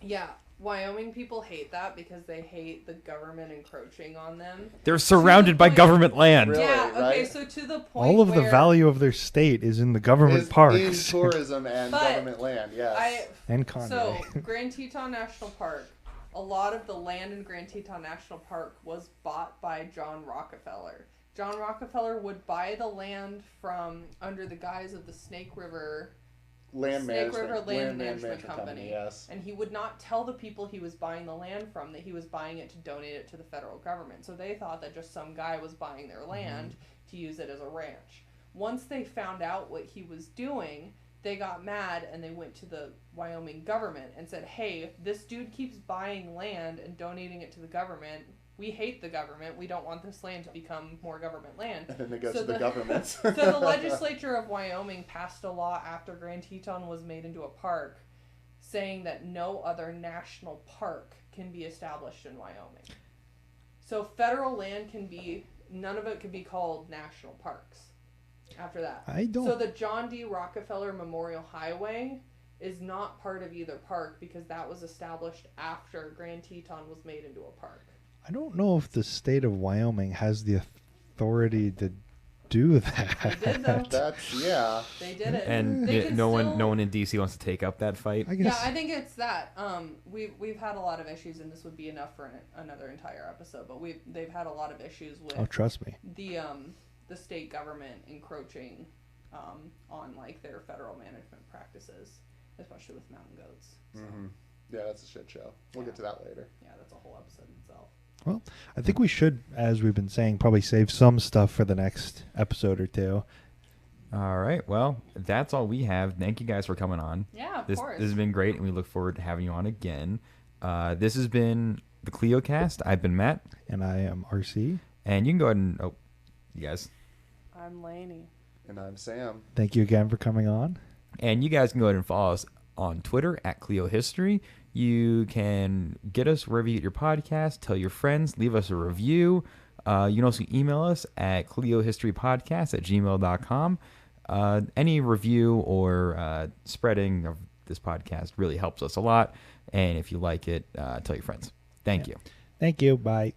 C: So, Wyoming people hate that because they hate the government encroaching on them.
A: They're surrounded by government land.
D: Really,
C: yeah, okay,
D: right?
C: so to the point
B: all of the value of their state is in the government parks.
D: In tourism and government land, yes.
B: And Conway.
C: So, Grand Teton National Park, a lot of the land in Grand Teton National Park was bought by John Rockefeller. John Rockefeller would buy the land from under the guise of the Snake River Land Management Company,
D: yes.
C: And he would not tell the people he was buying the land from that he was buying it to donate it to the federal government. So they thought that just some guy was buying their land to use it as a ranch. Once they found out what he was doing, they got mad and they went to the Wyoming government and said, hey, this dude keeps buying land and donating it to the government. We hate the government. We don't want this land to become more government land.
D: And then they go to the government.
C: So the legislature of Wyoming passed a law after Grand Teton was made into a park saying that no other national park can be established in Wyoming. So federal land none of it can be called national parks after that. So the John D. Rockefeller Memorial Highway is not part of either park because that was established after Grand Teton was made into a park.
B: I don't know if the state of Wyoming has the authority to do that.
C: They did though. They did it.
A: And no one in DC wants to take up that fight.
B: I guess.
C: Yeah, I think it's that. We've had a lot of issues, and this would be enough for another entire episode. But they've had a lot of issues with.
B: Oh, trust me.
C: The state government encroaching on like their federal management practices, especially with mountain goats. So.
D: Mm-hmm. Yeah, that's a shit show. We'll get to that later.
C: Yeah, that's a whole episode in itself.
B: Well, I think we should, as we've been saying, probably save some stuff for the next episode or two.
A: All right. Well, that's all we have. Thank you guys for coming on.
C: Yeah, of course.
A: This has been great, and we look forward to having you on again. This has been the CleoCast. I've been Matt.
B: And I am RC.
A: And you can go ahead and... Oh, you guys.
C: I'm Lainey.
D: And I'm Sam.
B: Thank you again for coming on.
A: And you guys can go ahead and follow us on Twitter at CleoHistory. You can get us wherever you get your podcast. Tell your friends. Leave us a review. You can also email us at cleohistorypodcast@gmail.com. Any review or spreading of this podcast really helps us a lot. And if you like it, tell your friends. Thank you.
B: Thank you. Bye.